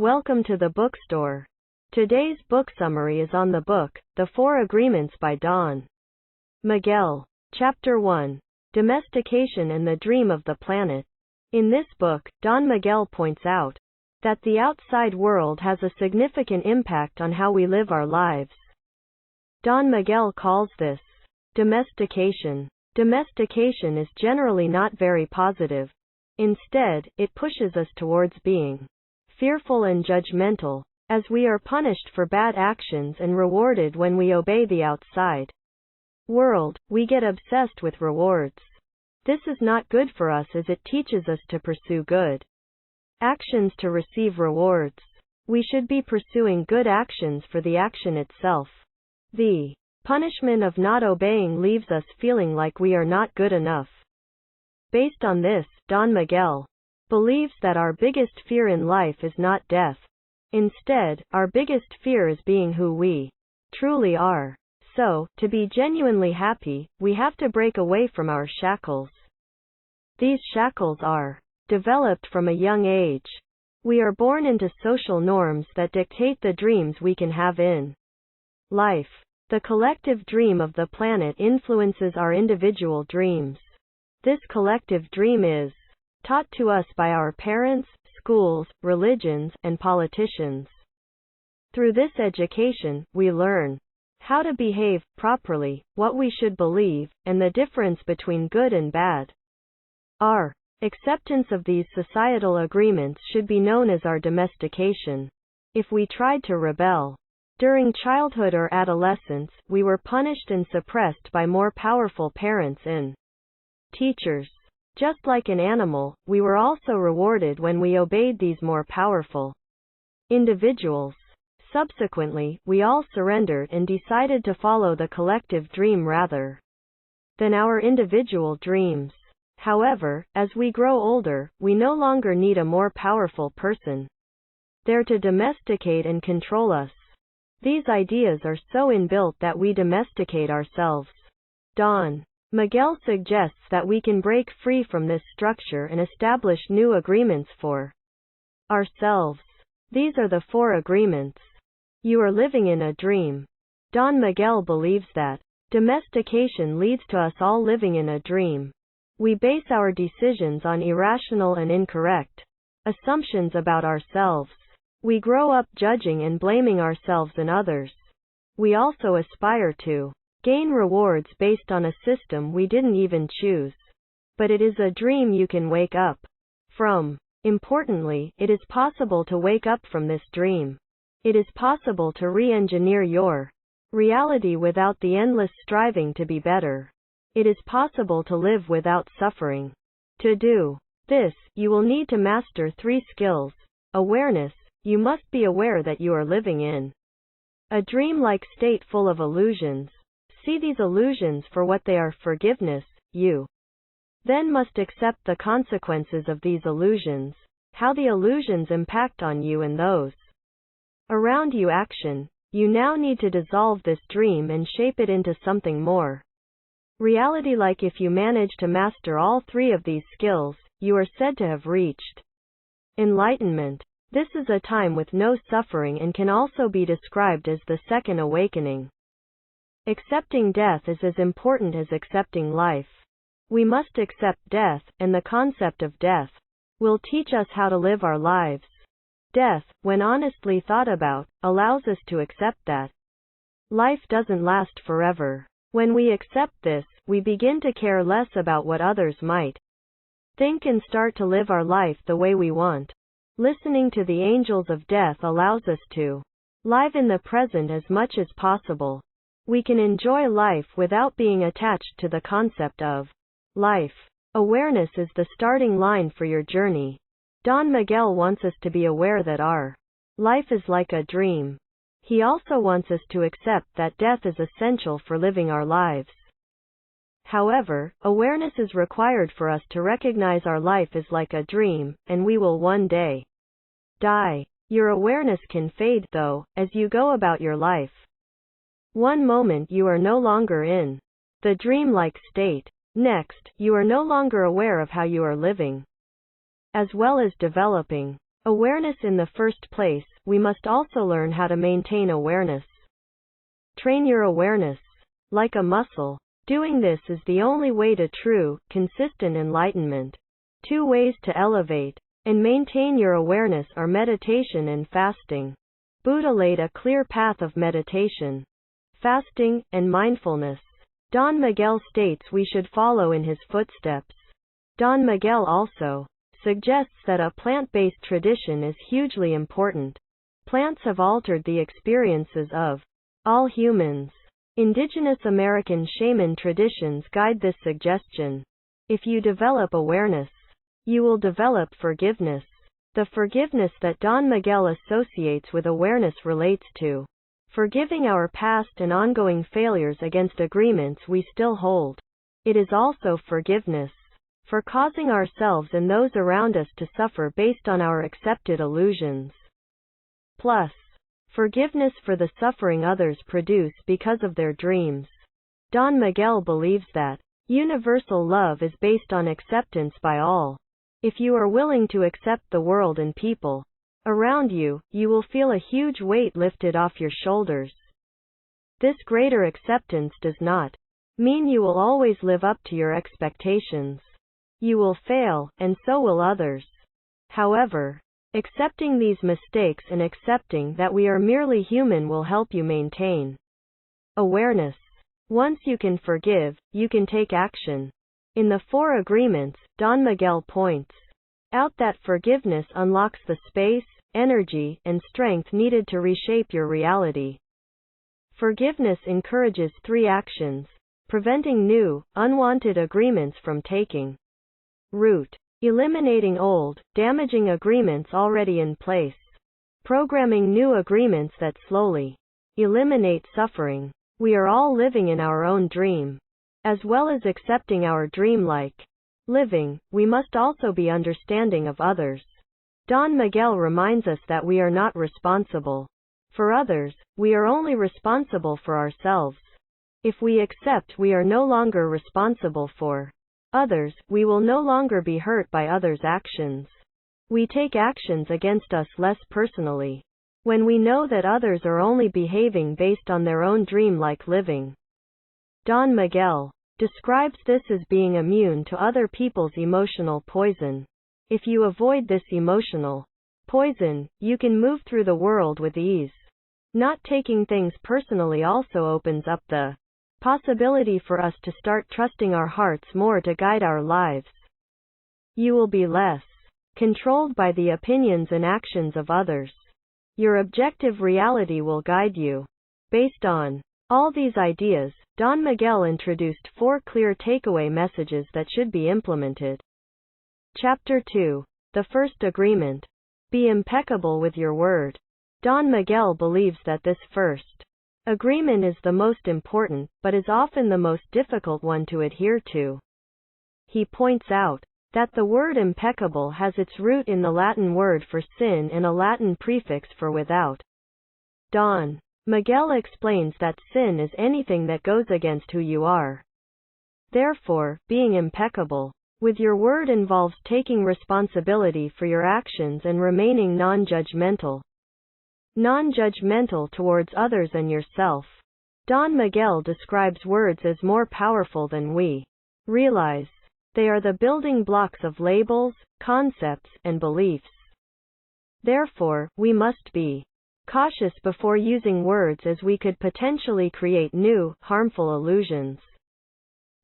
Welcome to the bookstore. Today's book summary is on the book, The Four Agreements by Don Miguel. Chapter 1. Domestication and the Dream of the Planet. In this book, Don Miguel points out that the outside world has a significant impact on how we live our lives. Don Miguel calls this domestication. Domestication is generally not very positive. Instead, it pushes us towards being fearful and judgmental, as we are punished for bad actions and rewarded when we obey the outside world. We get obsessed with rewards. This is not good for us as it teaches us to pursue good actions to receive rewards. We should be pursuing good actions for the action itself. The punishment of not obeying leaves us feeling like we are not good enough. Based on this, Don Miguel believes that our biggest fear in life is not death. Instead, our biggest fear is being who we truly are. So, to be genuinely happy, we have to break away from our shackles. These shackles are developed from a young age. We are born into social norms that dictate the dreams we can have in life. The collective dream of the planet influences our individual dreams. This collective dream is taught to us by our parents, schools, religions, and politicians. Through this education, we learn how to behave properly, what we should believe, and the difference between good and bad. Our acceptance of these societal agreements should be known as our domestication. If we tried to rebel during childhood or adolescence, we were punished and suppressed by more powerful parents and teachers. Just like an animal, we were also rewarded when we obeyed these more powerful individuals. Subsequently, we all surrendered and decided to follow the collective dream rather than our individual dreams. However, as we grow older, we no longer need a more powerful person there to domesticate and control us. These ideas are so inbuilt that we domesticate ourselves. Don Miguel suggests that we can break free from this structure and establish new agreements for ourselves. These are the four agreements. You are living in a dream. Don Miguel believes that domestication leads to us all living in a dream. We base our decisions on irrational and incorrect assumptions about ourselves. We grow up judging and blaming ourselves and others. We also aspire to gain rewards based on a system we didn't even choose. But it is a dream you can wake up from. Importantly, it is possible to wake up from this dream. It is possible to re-engineer your reality without the endless striving to be better. It is possible to live without suffering. To do this, you will need to master 3 skills. Awareness. You must be aware that you are living in a dream-like state full of illusions. See these illusions for what they are. Forgiveness. You then must accept the consequences of these illusions, how the illusions impact on you and those around you. Action. You now need to dissolve this dream and shape it into something more reality-like. If you manage to master all 3 of these skills, you are said to have reached enlightenment. This is a time with no suffering and can also be described as the second awakening. Accepting death is as important as accepting life. We must accept death, and the concept of death will teach us how to live our lives. Death, when honestly thought about, allows us to accept that life doesn't last forever. When we accept this, we begin to care less about what others might think and start to live our life the way we want. Listening to the angels of death allows us to live in the present as much as possible. We can enjoy life without being attached to the concept of life. Awareness is the starting line for your journey. Don Miguel wants us to be aware that our life is like a dream. He also wants us to accept that death is essential for living our lives. However, awareness is required for us to recognize our life is like a dream, and we will one day die. Your awareness can fade, though, as you go about your life. One moment you are no longer in the dream-like state. Next, you are no longer aware of how you are living, as well as developing awareness in the first place, we must also learn how to maintain awareness. Train your awareness like a muscle. Doing this is the only way to true, consistent enlightenment. 2 ways to elevate and maintain your awareness are meditation and fasting. Buddha laid a clear path of meditation, fasting, and mindfulness. Don Miguel states we should follow in his footsteps. Don Miguel also suggests that a plant-based tradition is hugely important. Plants have altered the experiences of all humans. Indigenous American shaman traditions guide this suggestion. If you develop awareness, you will develop forgiveness. The forgiveness that Don Miguel associates with awareness relates to forgiving our past and ongoing failures against agreements we still hold. It is also forgiveness for causing ourselves and those around us to suffer based on our accepted illusions. Plus, forgiveness for the suffering others produce because of their dreams. Don Miguel believes that universal love is based on acceptance by all. If you are willing to accept the world and people around you, you will feel a huge weight lifted off your shoulders. This greater acceptance does not mean you will always live up to your expectations. You will fail, and so will others. However, accepting these mistakes and accepting that we are merely human will help you maintain awareness. Once you can forgive, you can take action. In the 4 agreements, Don Miguel points out that forgiveness unlocks the space, energy, and strength needed to reshape your reality. Forgiveness encourages 3 actions, preventing new, unwanted agreements from taking root, eliminating old, damaging agreements already in place, programming new agreements that slowly eliminate suffering. We are all living in our own dream. As well as accepting our dream-like living, we must also be understanding of others. Don Miguel reminds us that we are not responsible for others, we are only responsible for ourselves. If we accept we are no longer responsible for others, we will no longer be hurt by others' actions. We take actions against us less personally when we know that others are only behaving based on their own dream-like living. Don Miguel describes this as being immune to other people's emotional poison. If you avoid this emotional poison, you can move through the world with ease. Not taking things personally also opens up the possibility for us to start trusting our hearts more to guide our lives. You will be less controlled by the opinions and actions of others. Your objective reality will guide you. Based on all these ideas, Don Miguel introduced 4 clear takeaway messages that should be implemented. Chapter 2. The first agreement. Be impeccable with your word. Don Miguel believes that this first agreement is the most important, but is often the most difficult one to adhere to. He points out that the word impeccable has its root in the Latin word for sin and a Latin prefix for without. Don Miguel explains that sin is anything that goes against who you are. Therefore, being impeccable with your word involves taking responsibility for your actions and remaining non-judgmental. Non-judgmental towards others and yourself. Don Miguel describes words as more powerful than we realize. They are the building blocks of labels, concepts, and beliefs. Therefore, we must be cautious before using words as we could potentially create new, harmful illusions.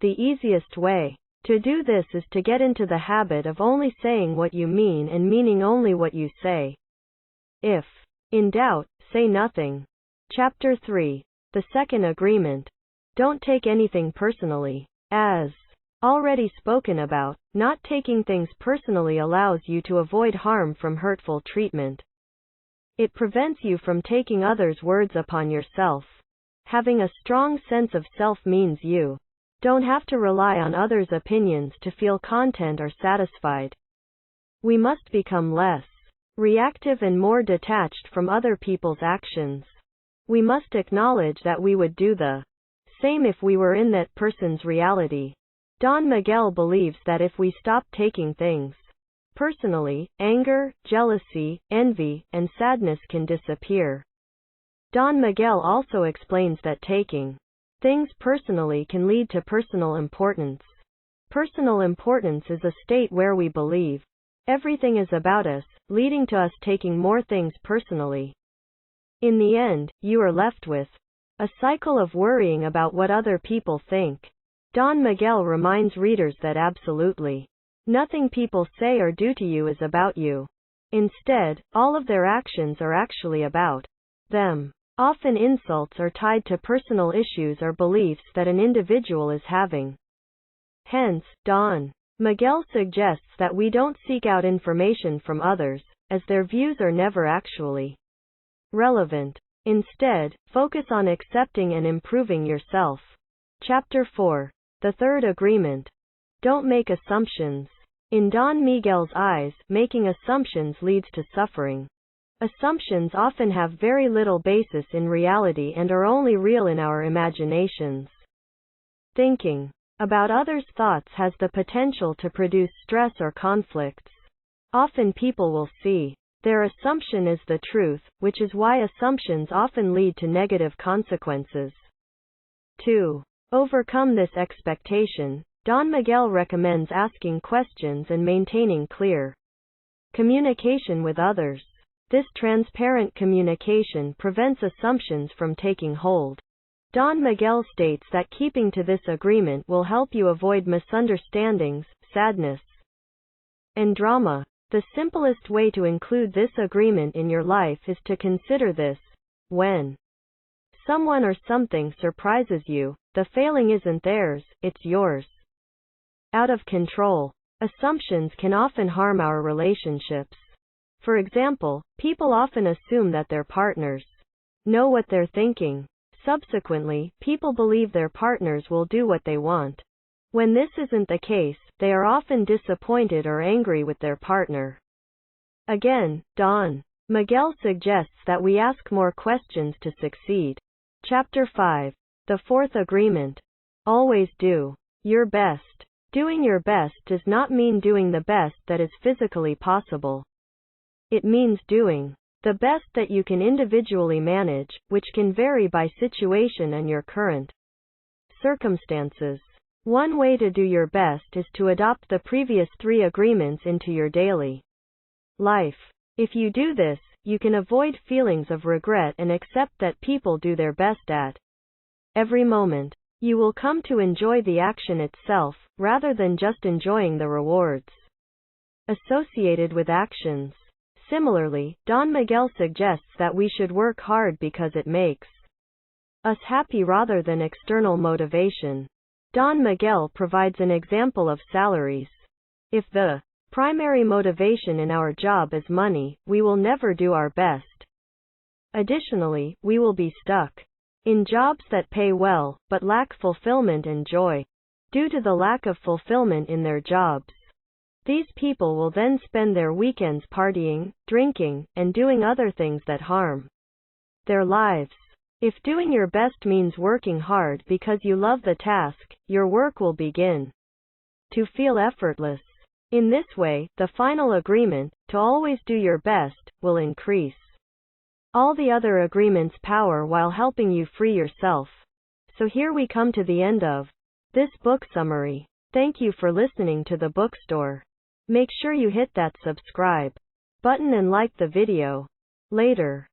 The easiest way to do this is to get into the habit of only saying what you mean and meaning only what you say. If in doubt, say nothing. Chapter 3. The second agreement. Don't take anything personally. As already spoken about, not taking things personally allows you to avoid harm from hurtful treatment. It prevents you from taking others' words upon yourself. Having a strong sense of self means you don't have to rely on others' opinions to feel content or satisfied. We must become less reactive and more detached from other people's actions. We must acknowledge that we would do the same if we were in that person's reality. Don Miguel believes that if we stop taking things personally, anger, jealousy, envy, and sadness can disappear. Don Miguel also explains that taking things personally can lead to personal importance. Personal importance is a state where we believe everything is about us, leading to us taking more things personally. In the end, you are left with a cycle of worrying about what other people think. Don Miguel reminds readers that absolutely nothing people say or do to you is about you. Instead, all of their actions are actually about them. Often insults are tied to personal issues or beliefs that an individual is having. Hence, Don Miguel suggests that we don't seek out information from others, as their views are never actually relevant. Instead, focus on accepting and improving yourself. Chapter 4. The Third Agreement. Don't make assumptions. In Don Miguel's eyes, making assumptions leads to suffering. Assumptions often have very little basis in reality and are only real in our imaginations. Thinking about others' thoughts has the potential to produce stress or conflicts. Often people will see their assumption is the truth, which is why assumptions often lead to negative consequences. To overcome this expectation, Don Miguel recommends asking questions and maintaining clear communication with others. This transparent communication prevents assumptions from taking hold. Don Miguel states that keeping to this agreement will help you avoid misunderstandings, sadness, and drama. The simplest way to include this agreement in your life is to consider this: when someone or something surprises you, the failing isn't theirs, it's yours. Out of control assumptions can often harm our relationships. For example, people often assume that their partners know what they're thinking. Subsequently, people believe their partners will do what they want. When this isn't the case, they are often disappointed or angry with their partner. Again, Don Miguel suggests that we ask more questions to succeed. Chapter 5. The Fourth Agreement. Always do your best. Doing your best does not mean doing the best that is physically possible. It means doing the best that you can individually manage, which can vary by situation and your current circumstances. One way to do your best is to adopt the previous 3 agreements into your daily life. If you do this, you can avoid feelings of regret and accept that people do their best at every moment. You will come to enjoy the action itself, rather than just enjoying the rewards associated with actions. Similarly, Don Miguel suggests that we should work hard because it makes us happy rather than external motivation. Don Miguel provides an example of salaries. If the primary motivation in our job is money, we will never do our best. Additionally, we will be stuck in jobs that pay well, but lack fulfillment and joy. Due to the lack of fulfillment in their jobs, these people will then spend their weekends partying, drinking, and doing other things that harm their lives. If doing your best means working hard because you love the task, your work will begin to feel effortless. In this way, the final agreement, to always do your best, will increase all the other agreements' power while helping you free yourself. So here we come to the end of this book summary. Thank you for listening to the bookstore. Make sure you hit that subscribe button and like the video. Later.